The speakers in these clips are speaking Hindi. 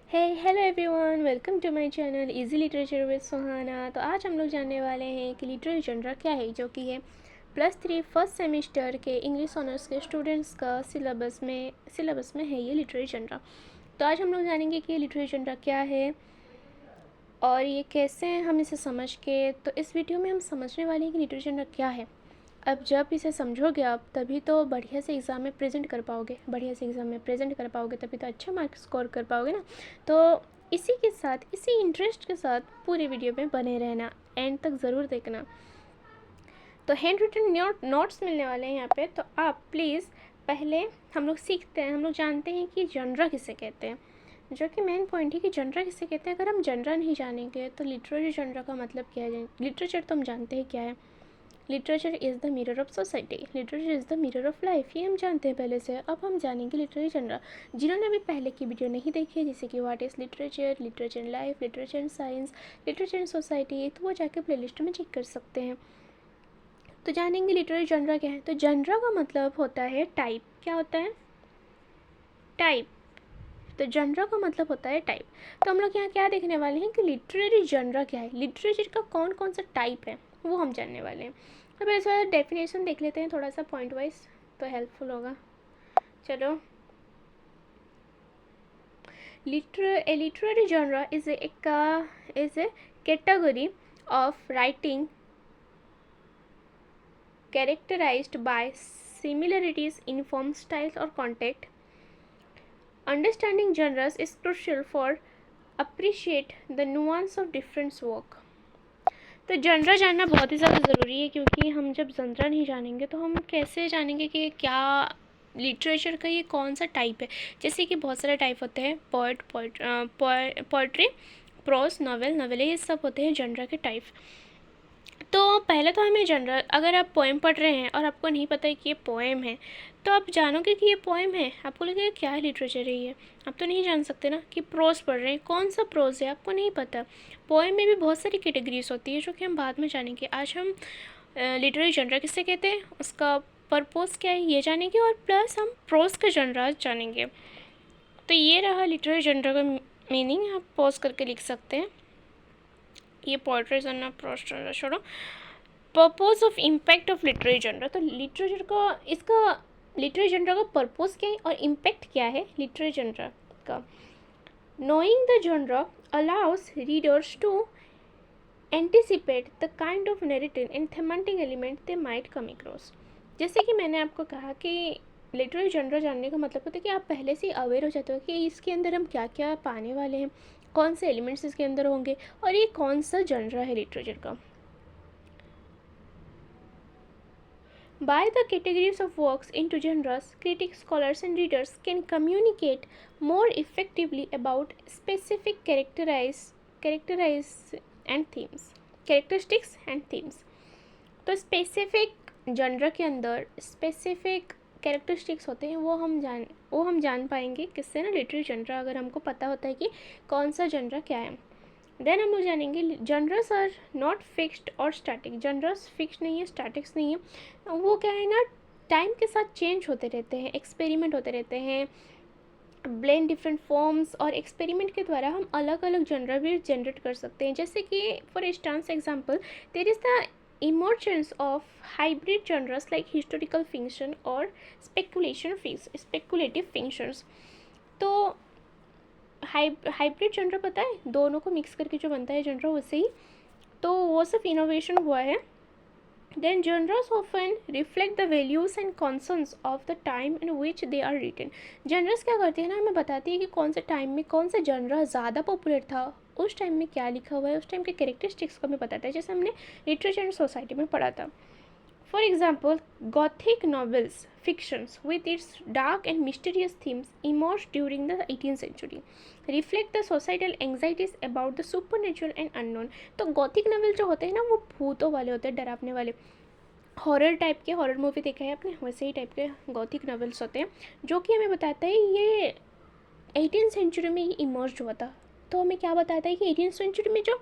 Hello everyone, welcome to my channel easy literature with Suhana. तो आज हम लोग जानने वाले हैं कि लिटरेरी जनरा क्या है, जो कि है +3 फर्स्ट सेमेस्टर के इंग्लिश ऑनर्स के स्टूडेंट्स का सिलेबस में है ये लिटरेरी जनरा। तो आज हम लोग जानेंगे कि ये लिटरेरी जनरा क्या है और ये कैसे हम इसे समझ के, तो इस वीडियो में हम समझने वाले हैं कि लिटरेरी जनरा क्या है। अब जब इसे समझोगे आप, तभी तो बढ़िया से एग्ज़ाम में प्रेजेंट कर पाओगे, तभी तो अच्छा मार्क्स स्कोर कर पाओगे ना। तो इसी के साथ, इसी इंटरेस्ट के साथ पूरे वीडियो में बने रहना, एंड तक ज़रूर देखना। तो हैंड रिटन नोट्स मिलने वाले हैं यहाँ पे, तो आप प्लीज़ पहले हम लोग जानते हैं कि जनरा किसे कहते हैं, जो कि मेन पॉइंट है कि जनरा किसे कहते हैं। अगर हम जनरा नहीं जानेंगे तो लिटरेरी जनरा का मतलब क्या है। लिटरेचर तो हम जानते हैं क्या है, literature is the mirror of society, literature is the mirror of life, ये हम जानते हैं पहले से। अब हम जानेंगे लिटरेरी जनरा। जिन्होंने अभी पहले की वीडियो नहीं देखी है, जैसे कि what is literature, literature in life, literature in science, literature in society, तो वो जाके प्लेलिस्ट में चेक कर सकते हैं। तो जानेंगे लिटरेरी जनरा क्या है। तो जनरा का मतलब होता है टाइप। क्या होता है? टाइप। तो जनरा का मतलब होता है टाइप। तो हम लोग यहाँ क्या देखने वाले हैं कि लिटरेरी जनरा क्या है, लिटरेचर का कौन कौन सा टाइप है, वो हम जानने वाले हैं। तो पहले थोड़ा डेफिनेशन देख लेते हैं, थोड़ा सा पॉइंट वाइज, तो हेल्पफुल होगा। चलो, literary genre is a category of writing characterized by similarities in form, styles or content. Understanding genres is crucial for appreciate the nuance of different work. तो जनरा जानना बहुत ही ज़्यादा ज़रूरी है, क्योंककि हम जब जनरा नहीं जानेंगे तो हम कैसे जानेंगे कि क्या लिटरेचर का ये कौन सा टाइप है। जैसे कि बहुत सारे टाइप होते हैं, पोएट्री, प्रोस, नॉवेल, ये सब होते हैं जनरा के टाइप। तो पहले तो हमें जनरल, अगर आप पोएम पढ़ रहे हैं और आपको नहीं पता है कि ये पोएम है, तो आप जानोगे कि ये पोएम है, आपको लगेगा क्या है, लिटरेचर है ये। आप तो नहीं जान सकते ना कि प्रोज पढ़ रहे हैं, कौन सा प्रोज है आपको नहीं पता। पोएम में भी बहुत सारी कैटेगरीज होती है, जो कि हम बाद में जानेंगे। आज हम लिटरेरी जनरा किससे कहते हैं, उसका पर्पज़ क्या है, ये जानेंगे, और प्लस हम प्रोज का जनरा जानेंगे। तो ये रहा लिटरेरी जनरा का मीनिंग, आप पॉज करके लिख सकते हैं। ये पोएट्री जनरा, प्रोज जनरा छोड़ो। Purpose of impact of literary genre. तो लिटरेचर का, इसका लिटरेरी जनरा का पर्पज़ क्या है और इम्पैक्ट क्या है लिटरेरी जनरा का। Knowing the genre allows readers to anticipate the kind of narrative and thematic element they might come across. जैसे कि मैंने आपको कहा कि लिटरेरी जनरा जानने का मतलब होता है कि आप पहले से अवेयर हो जाते हो कि इसके अंदर हम क्या क्या पाने वाले हैं, कौन से एलिमेंट्स इसके अंदर होंगे, और ये कौन सा जनरा है लिटरेचर का। By the categories of works into genres, critics, scholars, and readers can communicate more effectively about specific characteristics and themes. तो स्पेसिफिक जनरा के अंदर स्पेसिफिक कैरेक्टरिस्टिक्स होते हैं, वो हम जान पाएंगे किससे ना, लिटरेरी जनरा। अगर हमको पता होता है कि कौन सा जनरा क्या है, देन हम लोग जानेंगे जनरस आर नॉट फिक्स्ड और स्टैटिक। जनरस फिक्स नहीं है, स्टैटिक्स नहीं है, वो क्या है ना, टाइम के साथ चेंज होते रहते हैं, एक्सपेरिमेंट होते रहते हैं, ब्लेंड डिफरेंट फॉर्म्स, और एक्सपेरिमेंट के द्वारा हम अलग अलग जनरा भी जनरेट कर सकते हैं। जैसे कि for instance example, there is the emergence of hybrid genres like historical fiction or speculative fictions. तो हाइब्रिड जनरा पता है, दोनों को मिक्स करके जो बनता है जनरा, वैसे ही तो वो सब इनोवेशन हुआ है। Then genres often reflect the values and concerns of the time in which they are written. Genres क्या करती है ना, हमें बताती है कि कौन से टाइम में कौन सा जनरा ज़्यादा पॉपुलर था, उस टाइम में क्या लिखा हुआ है, उस टाइम के कैरेक्टरिस्टिक्स को हमें बताता है, जैसे हमने लिटरेचर एंड सोसाइटी में पढ़ा था। For example, Gothic novels, fictions with its dark and mysterious themes emerged during the 18th century, reflect the societal anxieties about the supernatural and unknown. तो गॉथिक नॉवेल जो होते हैं ना, वो भूतों वाले होते हैं, डरावने वाले, हॉरर टाइप के। हॉरर मूवी देखा है आपने, वैसे ही टाइप के गॉथिक नॉवेल्स होते हैं, जो कि हमें बताता है ये 18th सेंचुरी में ये इमर्ज हुआ था। तो हमें क्या बताता है कि 18th सेंचुरी में जो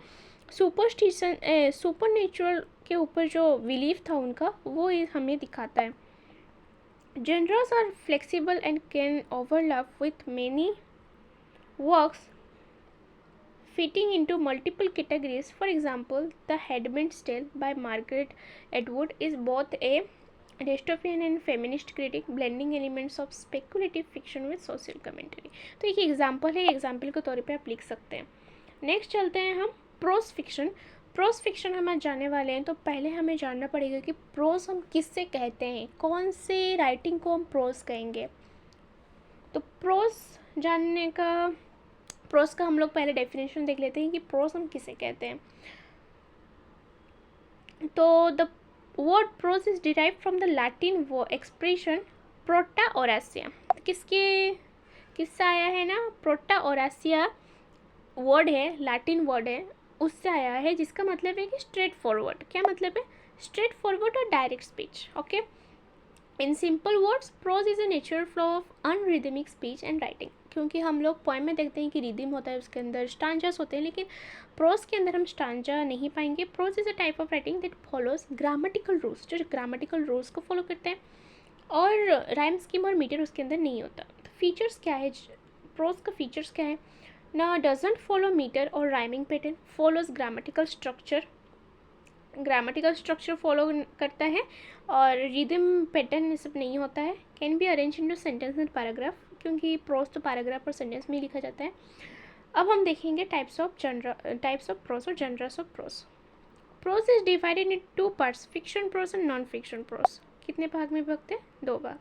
सुपर नेचुरल के ऊपर जो बिलीफ था उनका, वो हमें दिखाता है। Genres are flexible and can overlap with many works fitting into multiple categories. For example, The Handmaid's Tale by Margaret Atwood is both a dystopian and feminist critic, blending elements of speculative fiction with social commentary. तो एक एग्जाम्पल है, एग्जाम्पल के तौर पे आप लिख सकते हैं. नेक्स्ट चलते हैं हम प्रोज फिक्शन. प्रोज फिक्शन हम आज जानने वाले हैं. तो पहले हमें जानना पड़ेगा कि प्रोज हम किससे कहते हैं, कौन से राइटिंग को हम प्रोज कहेंगे. तो प्रोज जानने का, प्रोज का हम लोग पहले डेफिनेशन देख लेते हैं कि प्रोज हम किसे कहते हैं. तो the word prose is derived from the Latin expression prosa oratio. किससे आया है ना, प्रोटा ओरासिया वर्ड है, लैटिन वर्ड है, उससे आया है, जिसका मतलब है कि स्ट्रेट फॉरवर्ड. क्या मतलब है? स्ट्रेट फॉरवर्ड और direct speech. Okay, in simple words prose is a natural flow of unrhythmic speech and writing. क्योंकि हम लोग पोएम में देखते हैं कि रिदम होता है, उसके अंदर स्टांजास होते हैं, लेकिन प्रोज के अंदर हम स्टांजा नहीं पाएंगे. Prose is a type of writing that follows grammatical rules, जो ग्रामेटिकल रूल्स को फॉलो करते हैं, और राइम स्कीम और मीटर उसके अंदर नहीं होता. तो फीचर्स क्या है, प्रोज का फीचर्स क्या है ना? डजंट फॉलो मीटर और rhyming pattern, follows grammatical structure follow करता है, और रिदम पैटर्न ये सब नहीं होता है. Can be arrange into sentence and paragraph, क्योंकि प्रोज तो पैराग्राफ और सेंटेंस में ही लिखा जाता है. अब हम देखेंगे टाइप्स ऑफ प्रोज और genres of prose. Prose is divided in 2 parts, fiction prose and non fiction prose. कितने भाग में विभक्त है? 2 भाग.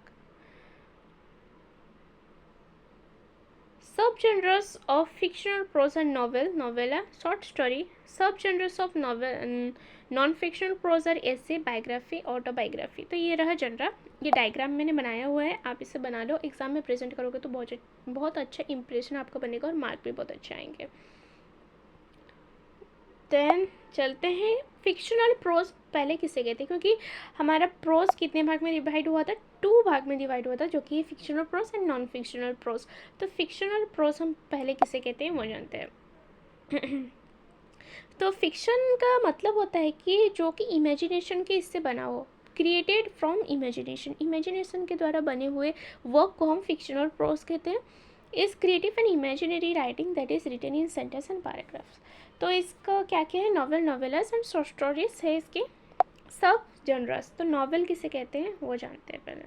Subgenres of fictional prose and novella, short story. Subgenres of non-fictional prose are essay, biography, autobiography. तो ये रहा जनरा. ये डायग्राम मैंने बनाया हुआ है, आप इसे बना लो, एग्जाम में प्रेजेंट करोगे तो बहुत अच्छा इंप्रेशन आपका बनेगा और मार्क भी बहुत अच्छे आएंगे. देन चलते हैं फिक्शनल प्रोज. पहले किसे कहते हैं, क्योंकि हमारा प्रोज कितने भाग में डिवाइड हुआ था? 2 भाग में डिवाइड हुआ था, जो कि fictional prose and non fictional prose. तो फिक्शनल प्रोज हम पहले किसे कहते हैं वो जानते हैं. तो फिक्शन का मतलब होता है कि जो कि इमेजिनेशन के इससे बना हो, क्रिएटेड फ्रॉम इमेजिनेशन के द्वारा बने हुए वर्क को हम फिक्शनल प्रोज कहते हैं. Is creative and imaginary writing that is written in sentence and paragraphs. तो इसका क्या क्या है? Novel, novellas and short stories है इसके सब जनरस. तो नॉवेल किसे कहते हैं वो जानते हैं पहले.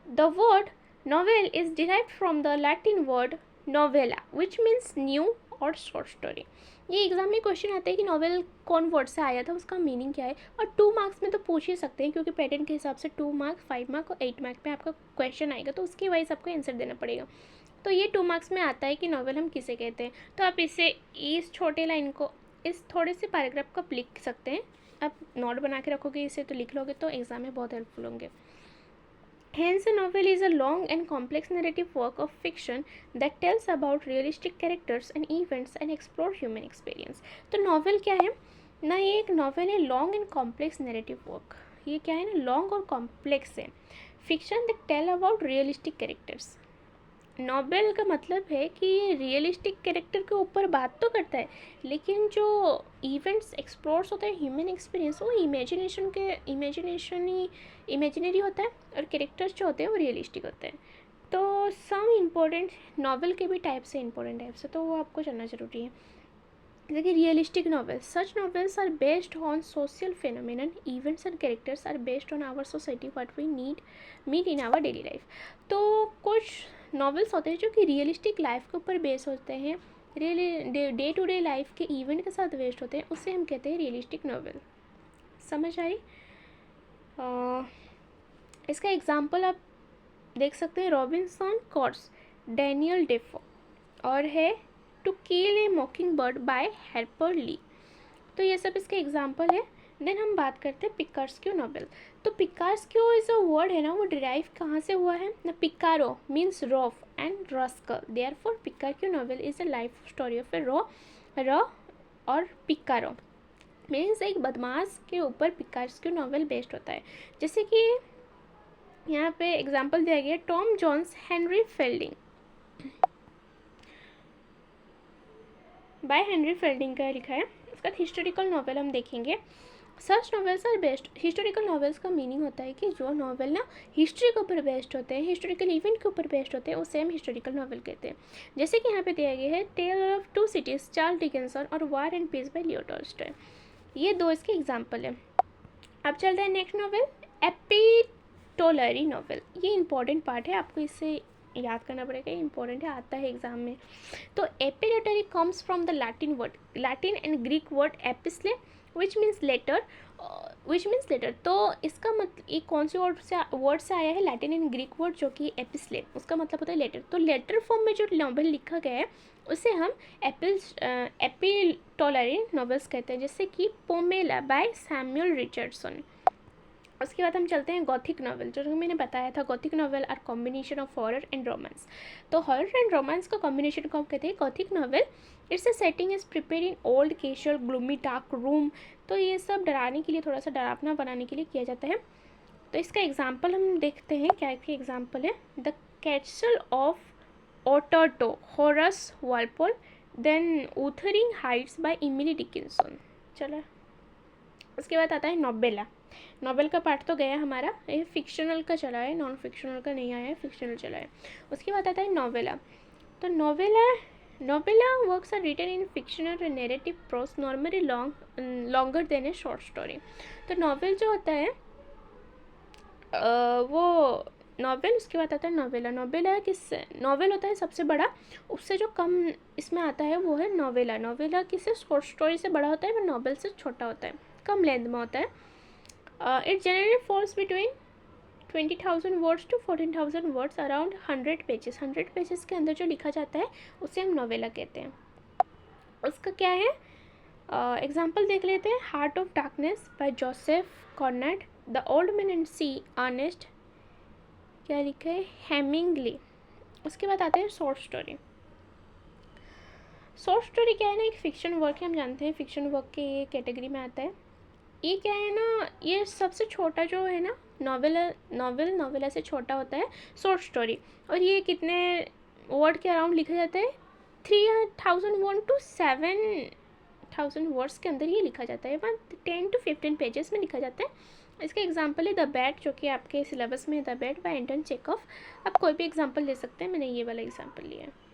The word novel is derived from the Latin word novella which means new और शॉर्ट स्टोरी. ये एग्जाम में क्वेश्चन आता है कि नॉवेल कौन वर्ड से आया था, उसका मीनिंग क्या है, और 2 मार्क्स में तो पूछ ही सकते हैं, क्योंकि पैटर्न के हिसाब से 2 मार्क्स, 5 मार्क और 8 मार्क पे आपका क्वेश्चन आएगा, तो उसकी वाइज आपको आंसर देना पड़ेगा. तो ये 2 मार्क्स में आता है कि नॉवेल हम किसे कहते हैं. तो आप इसे, इस छोटे लाइन को, इस थोड़े से पैराग्राफ को आप लिख सकते हैं. आप नोट बना के रखोगे इसे, तो लिख लोगे तो एग्जाम में बहुत हेल्पफुल होंगे. Hence, a novel is a long and complex narrative work of fiction that tells about realistic characters and events and explore human experience. तो नॉवेल क्या है ना? ये एक नॉवेल है long and complex narrative work. ये क्या है ना? लॉन्ग और कॉम्प्लेक्स है. Fiction that tell about realistic characters. Novel का मतलब है कि ये रियलिस्टिक कैरेक्टर के ऊपर बात तो करता है, लेकिन जो इवेंट्स एक्सप्लोर्स होते हैं, ह्यूमन एक्सपीरियंस, वो इमेजिनरी होता है, और कैरेक्टर्स जो होते हैं वो रियलिस्टिक होते हैं. तो सम इम्पोर्टेंट नॉवेल के भी टाइप्स है, इंपॉर्टेंट टाइप्स है, तो वो आपको जानना ज़रूरी है. जैसे कि realistic novel, such novels are based on social phenomenon, events and characters are based on our society what we meet in our daily life. तो कुछ नॉवेल्स होते हैं जो कि रियलिस्टिक लाइफ के ऊपर बेस होते हैं, डे टू डे लाइफ के इवेंट के साथ बेस्ड होते हैं, उससे हम कहते हैं रियलिस्टिक नॉवेल. समझ आई? इसका एग्जाम्पल आप देख सकते हैं, रॉबिन्सन क्रॉस, डैनियल डेफो, और है to kill a mockingbird by Harper Lee. तो ये सब इसके एग्जाम्पल है. देन हम बात करते हैं पिकार्स्क्यू नॉवेल. तो पिकार्स्क्यू इज अ वर्ड है ना, वो डिराइव कहाँ से हुआ है ना? Picaro means rogue and rascal, therefore picaresque novel is a life story of a rogue और पिकारो मीन्स एक बदमाश के ऊपर पिकार्स्क्यू नॉवेल बेस्ड होता है. जैसे कि यहाँ पे एग्जाम्पल दिया गया, Tom Jones Henry Fielding, by Henry Fielding का लिखा है. उसका हिस्टोरिकल नॉवेल हम देखेंगे. Such novels are based. Historical novels का मीनिंग होता है कि जो नॉवेल ना हिस्ट्री के ऊपर बेस्ड होते हैं, हिस्टोरिकल इवेंट के ऊपर बेस्ड होते हैं, उसे हम हिस्टोरिकल नॉवेल कहते हैं। जैसे कि यहाँ पे दिया गया है tale of two cities Charles Dickens और war and peace by Leo Tolstoy. ये दो इसके एग्जाम्पल है। अब चलते हैं नेक्स्ट नॉवेल, एपिस्टोलरी नॉवेल। ये इंपॉर्टेंट पार्ट है, आपको इससे याद करना पड़ेगा, इंपॉर्टेंट है, आता है एग्जाम में। तो epistolary comes from the Latin and Greek word epistle which means letter, तो इसका मतलब ये कौन से वर्ड से आया है, लैटिन एंड ग्रीक वर्ड जो कि एपिस्ले, उसका मतलब होता है लेटर। तो लेटर फॉर्म में जो नॉवेल लिखा गया है उसे हम एपिस्टोलरी नॉवेल्स कहते हैं, जैसे कि पोमेला बाय सैमुअल रिचर्डसन। उसके बाद हम चलते हैं गॉथिक नॉवेल। जो मैंने बताया था, gothic novel are combination of horror and romance. तो हॉरर एंड रोमांस का कॉम्बिनेशन को हम कहते हैं gothic novel. It's a setting is prepare in old castle gloomy dark room. तो ये सब डराने के लिए, थोड़ा सा डरावना बनाने के लिए किया जाता है। तो इसका एग्जाम्पल हम देखते हैं, क्या क्या एग्जाम्पल है। The castle of Otranto, Horace Walpole, then Wuthering Heights by Emily Dickinson. चलो, उसके बाद आता है नोबेला। नॉवेल का पार्ट तो गया हमारा, ये फिक्शनल का चला है, नॉन फिक्शनल का नहीं आया है, फिक्शनल चला है। उसके बाद आता है नॉवेला। तो novella works are written in fictional narrative prose, normally longer than a short story. तो नॉवेल जो होता है वो नॉवेल, उसके बाद आता है नॉवेला। नॉवेला किससे, नॉवेल होता है सबसे बड़ा, उससे जो कम इसमें आता है वो है नॉवेला। नॉवेला किससे, शॉर्ट स्टोरी से बड़ा होता है, वो नॉवेल से छोटा होता है, कम लेंथ में होता है। It generally falls between 20,000 words to 14,000 words, around 100 pages. 100 pages के अंदर जो लिखा जाता है उसे हम नॉवेला कहते हैं। उसका क्या है एग्जाम्पल देख लेते हैं। Heart of Darkness by Joseph Conrad, the Old Man and Sea, Ernest, क्या लिखा है, हेमिंगली। उसके बाद आते हैं शॉर्ट स्टोरी। शॉर्ट स्टोरी क्या है ना, एक फिक्शन वर्क है, हम जानते हैं फिक्शन वर्क के ये कैटेगरी में आता है। ये क्या है ना, ये सबसे छोटा जो है ना नॉवेला से छोटा होता है शॉर्ट स्टोरी। और ये कितने वर्ड के अराउंड लिखा जाता है, 3,001 to 7,000 वर्ड्स के अंदर ये लिखा जाता है। 10 to 15 पेजेस में लिखा जाता है। इसका एग्जांपल है द बैट, जो कि आपके सिलेबस में है, the Bet by Anton Chekhov. आप कोई भी एग्जांपल ले सकते हैं, मैंने ये वाला एग्जांपल लिया है।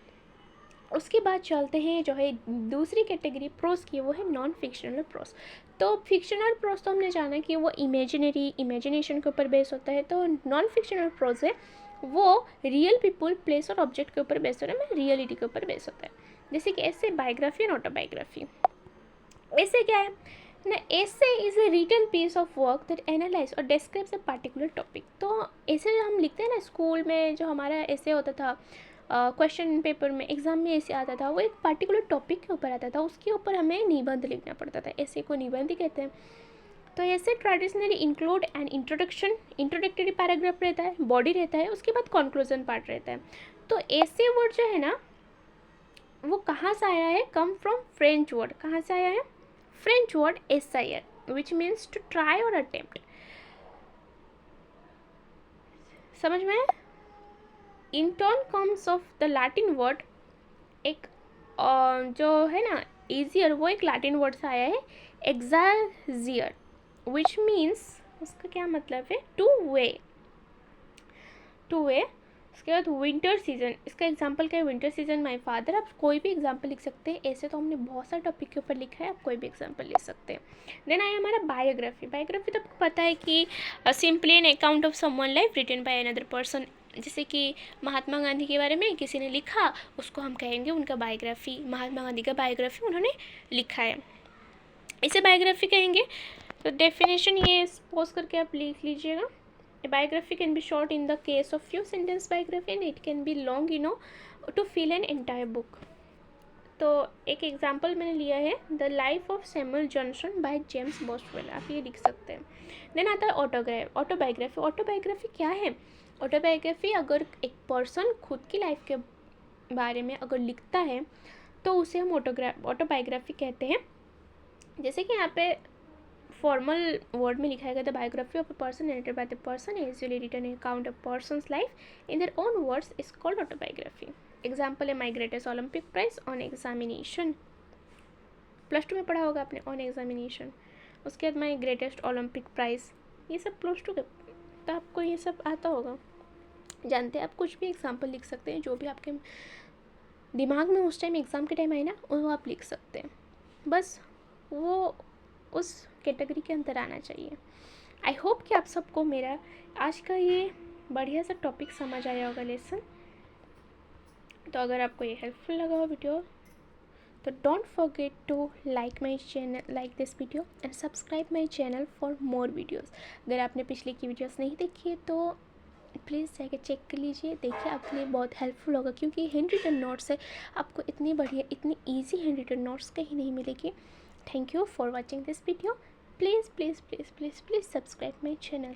उसके बाद चलते हैं जो है दूसरी कैटेगरी प्रोस की, वो है नॉन फिक्शनल प्रोस। तो फिक्शनल प्रोस तो हमने जाना कि वो इमेजिनेशन के ऊपर बेस होता है। तो नॉन फिक्शनल प्रोस है वो रियल पीपल, प्लेस और ऑब्जेक्ट के ऊपर बेस होता है, रियलिटी के ऊपर बेस होता है। जैसे कि ऐसे बायोग्राफी एंड ऑटोबायोग्राफी। ऐसे क्या है ना, essay is a written piece of work that analyse और डिस्क्राइब्स अ पार्टिकुलर टॉपिक। तो ऐसे हम लिखते हैं ना, स्कूल में जो हमारा ऐसे होता था, क्वेश्चन पेपर में, एग्जाम में ऐसे आता था, वो एक पार्टिकुलर टॉपिक के ऊपर आता था, उसके ऊपर हमें निबंध लिखना पड़ता था, ऐसे को निबंध ही कहते हैं। तो ऐसे traditionally include and introductory paragraph रहता है, बॉडी रहता है, उसके बाद कंक्लूजन पार्ट रहता है। तो ऐसे वर्ड जो है ना, वो कहाँ से आया है, कम फ्रॉम फ्रेंच वर्ड। कहाँ से आया है, French word essayer which means to try और अटेम्प्ट। समझ में? In turn comes of the Latin word, एक जो है ना ईजियर, वो एक लैटिन वर्ड से आया है, एग्जाजियर, विच मीन्स, उसका क्या मतलब है, टू वे। उसके बाद विंटर सीजन, इसका एग्जाम्पल क्या है, विंटर सीजन माय फादर। आप कोई भी एग्जाम्पल लिख सकते हैं, ऐसे तो हमने बहुत सारे टॉपिक के ऊपर लिखा है, आप कोई भी एग्जाम्पल लिख सकते हैं। देन आया हमारा बायोग्राफी। बायोग्राफी तो आपको पता है कि simply an account of someone life written by another person. जैसे कि महात्मा गांधी के बारे में किसी ने लिखा, उसको हम कहेंगे उनका बायोग्राफी, महात्मा गांधी का बायोग्राफी उन्होंने लिखा है, इसे बायोग्राफी कहेंगे। तो डेफिनेशन ये सपोज करके आप लिख लीजिएगा। A biography can be short in the case of few sentence biography and it can be long, to fill an entire book. तो एक एग्जाम्पल मैंने लिया है, the life of Samuel Johnson by James Boswell, आप ये लिख सकते हैं। देन आता है ऑटोबायोग्राफी। ऑटोबायोग्राफी क्या है, ऑटोबायोग्राफी अगर एक पर्सन खुद की लाइफ के बारे में अगर लिखता है तो उसे हम ऑटोबायोग्राफी कहते हैं। जैसे कि यहाँ पे फॉर्मल वर्ड में लिखा गया, the biography of a person narrated by the person is usually written account of person's life in their own words is called autobiography. Example है my greatest Olympic prize on examination, +2 में पढ़ा होगा आपने, ऑन एग्जामिनेशन। उसके बाद माई ग्रेटेस्ट ओलंपिक प्राइज़, ये सब क्लोज टू, तो आपको ये सब आता होगा, जानते हैं। आप कुछ भी एग्जाम्पल लिख सकते हैं, जो भी आपके दिमाग में उस टाइम एग्ज़ाम के टाइम आए ना, वो आप लिख सकते हैं। बस वो उस कैटेगरी के अंदर आना चाहिए। आई होप कि आप सबको मेरा आज का ये बढ़िया सा टॉपिक समझ आया होगा, लेसन। तो अगर आपको ये हेल्पफुल लगा हो वीडियो, तो don't forget to like my channel, like this video and subscribe my channel for more videos. अगर आपने पिछले की वीडियोज़ नहीं देखी है तो प्लीज़ जाके चेक कर लीजिए, देखिए, आपके लिए बहुत हेल्पफुल होगा, क्योंकि हैंड रिटन नोट्स है, आपको इतनी बढ़िया, इतनी ईजी हैंड रिटन नोट्स कहीं नहीं मिलेगी। Thank you for watching this video. Please please please please please subscribe my channel.